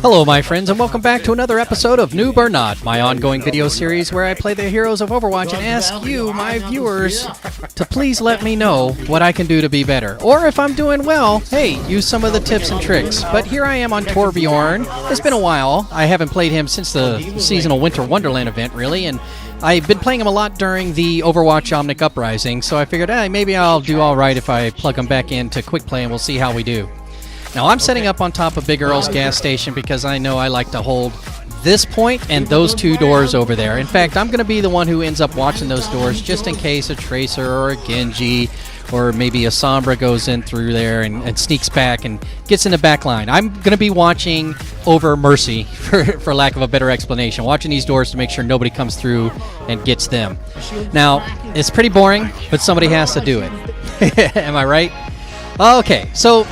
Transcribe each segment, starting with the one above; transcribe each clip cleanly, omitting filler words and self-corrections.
Hello my friends and welcome back to another episode of Noob or Not, my ongoing video series where I play the heroes of Overwatch and ask you, my viewers, to please let me know what I can do to be better. Or if I'm doing well, hey, use some of the tips and tricks. But here I am on Torbjorn. It's been a while. I haven't played him since the seasonal Winter Wonderland event really, and I've been playing him a lot during the Overwatch Omnic Uprising, so I figured, hey, maybe I'll do alright if I plug him back into Quick Play and we'll see how we do. Now, I'm setting up on top of Big Earl's gas station because I know I like to hold this point and those two doors over there. In fact, I'm going to be the one who ends up watching those doors just in case a Tracer or a Genji or maybe a Sombra goes in through there and sneaks back and gets in the back line. I'm going to be watching over Mercy, for lack of a better explanation, watching these doors to make sure nobody comes through and gets them. Now, it's pretty boring, but somebody has to do it. Am I right? Okay, so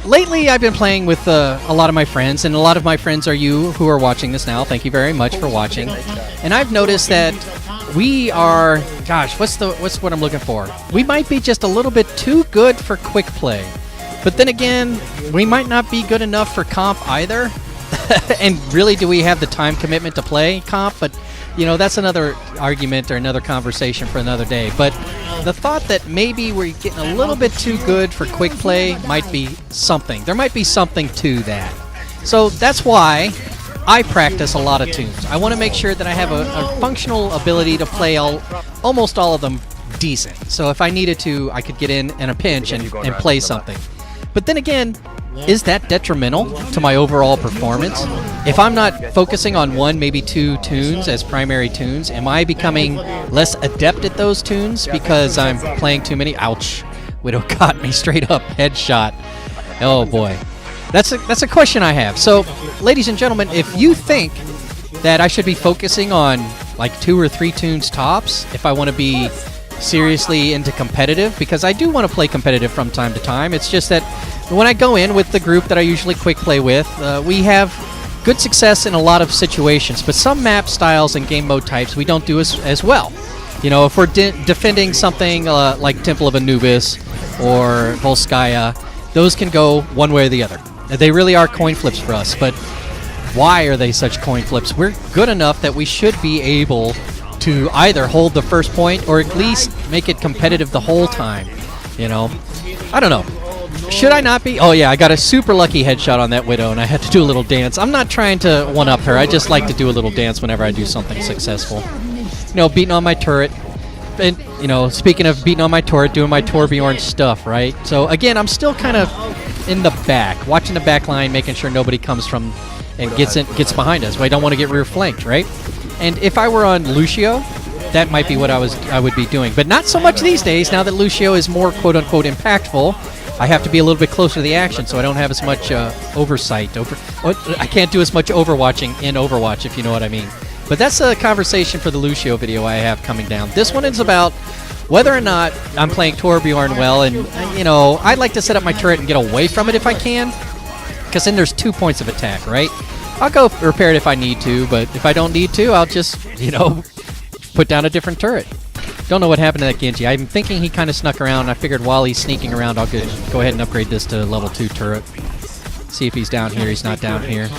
lately, I've been playing with a lot of my friends, and a lot of my friends are you who are watching this now. Thank you very much for watching. And I've noticed that we are, gosh, what's what I'm looking for? We might be just a little bit too good for quick play. But then again, we might not be good enough for comp either. And really, do we have the time commitment to play comp? But, you know, that's another argument or another conversation for another day. But the thought that maybe we're getting a little bit too good for quick play might be something. There might be something to that. So that's why I practice a lot of tunes. I want to make sure that I have a functional ability to play almost all of them decent. So if I needed to, I could get in a pinch and play something. But then again, is that detrimental to my overall performance? If I'm not focusing on one, maybe two tunes as primary tunes, am I becoming less adept at those tunes because I'm playing too many? Ouch. Widow got me straight up headshot. Oh boy. That's a question I have. So, ladies and gentlemen, if you think that I should be focusing on like 2 or 3 tunes tops, if I want to be seriously into competitive, because I do want to play competitive from time to time, it's just that when I go in with the group that I usually quick play with, we have good success in a lot of situations, but some map styles and game mode types we don't do as well. You know, if we're defending something like Temple of Anubis or Volskaya, those can go one way or the other. They really are coin flips for us, but why are they such coin flips? We're good enough that we should be able to either hold the first point or at least make it competitive the whole time. You know, I don't know. Should I not be? Oh yeah, I got a super lucky headshot on that Widow and I had to do a little dance. I'm not trying to one-up her. I just like to do a little dance whenever I do something successful. You know, beating on my turret. And, you know, speaking of beating on my turret, doing my Torbjorn stuff, right? So again, I'm still kind of in the back, watching the back line, making sure nobody comes from and gets behind us. But I don't want to get rear flanked, right? And if I were on Lucio, that might be what I would be doing. But not so much these days, now that Lucio is more quote-unquote impactful. I have to be a little bit closer to the action, so I don't have as much oversight. I can't do as much overwatching in Overwatch, if you know what I mean. But that's a conversation for the Lucio video I have coming down. This one is about whether or not I'm playing Torbjorn well, and, you know, I'd like to set up my turret and get away from it if I can, because then there's 2 points of attack, right? I'll go repair it if I need to, but if I don't need to, I'll just, you know, put down a different turret. Don't know what happened to that Genji. I'm thinking he kind of snuck around. I figured while he's sneaking around, I'll go ahead and upgrade this to level 2 turret. See if he's down here. He's not down here.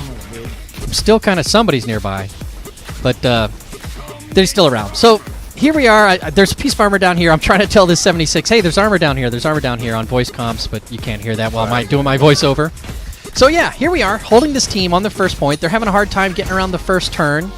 I'm still kind of somebody's nearby, but they're still around. So here we are. There's a piece of armor down here. I'm trying to tell this 76, hey, there's armor down here. There's armor down here on voice comps, but you can't hear that while I'm doing my voiceover. So yeah, here we are, holding this team on the first point. They're having a hard time getting around the first turn.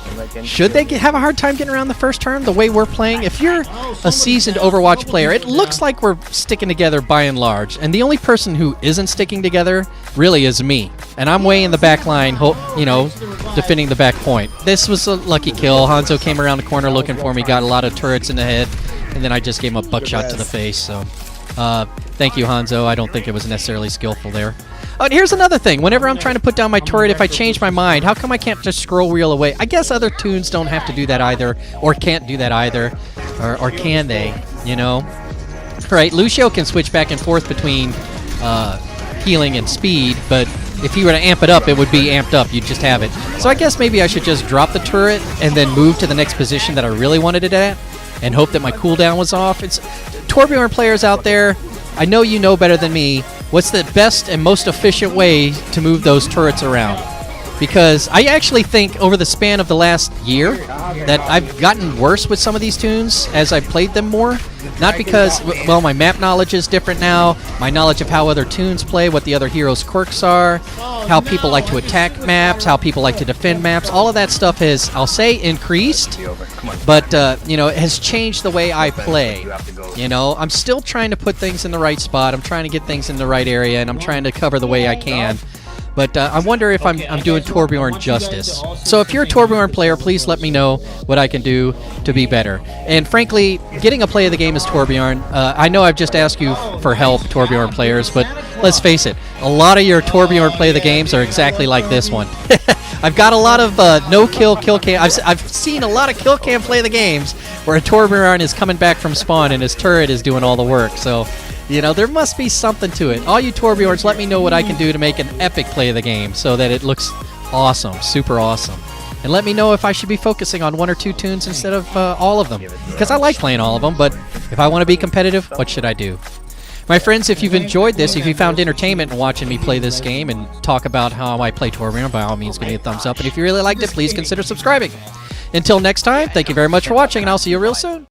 Should they have a hard time getting around the first turn the way we're playing? If you're a seasoned Overwatch player, it looks like we're sticking together by and large. And the only person who isn't sticking together really is me. And I'm way in the back line, you know, defending the back point. This was a lucky kill. Hanzo came around the corner looking for me, got a lot of turrets in the head, and then I just gave him a buckshot to the face. So thank you, Hanzo. I don't think it was necessarily skillful there. And here's another thing. Whenever I'm trying to put down my turret, if I change my mind, how come I can't just scroll wheel away? I guess other tunes don't have to do that either, or can't do that either, or can they, you know? Right, Lucio can switch back and forth between healing and speed, but if you were to amp it up, it would be amped up. You'd just have it. So I guess maybe I should just drop the turret and then move to the next position that I really wanted it at and hope that my cooldown was off. It's Torbjorn players out there, I know you know better than me. What's the best and most efficient way to move those turrets around? because I actually think over the span of the last year that I've gotten worse with some of these tunes as I've played them more. Not because, well, my map knowledge is different now, my knowledge of how other tunes play, what the other heroes' quirks are, how people like to attack maps, how people like to defend maps. All of that stuff has, I'll say, increased, but, you know, it has changed the way I play. You know, I'm still trying to put things in the right spot, I'm trying to get things in the right area, and I'm trying to cover the way I can. But I wonder if I'm doing Torbjorn justice. So if you're a Torbjorn player, please let me know what I can do to be better. And frankly, getting a play of the game as Torbjorn, I know I've just asked you for help, Torbjorn players, but let's face it, a lot of your Torbjorn play of the games are exactly like this one. I've got a lot of no-kill kill cam. I've seen a lot of kill cam play of the games where a Torbjorn is coming back from spawn and his turret is doing all the work. So, you know, there must be something to it. All you Torbjorns, let me know what I can do to make an epic play of the game so that it looks awesome, super awesome. And let me know if I should be focusing on 1 or 2 tunes instead of all of them. Because I like playing all of them, but if I want to be competitive, what should I do? My friends, if you've enjoyed this, if you found entertainment in watching me play this game and talk about how I play Torbjorn, by all means give me a thumbs up. And if you really liked it, please consider subscribing. Until next time, thank you very much for watching, and I'll see you real soon.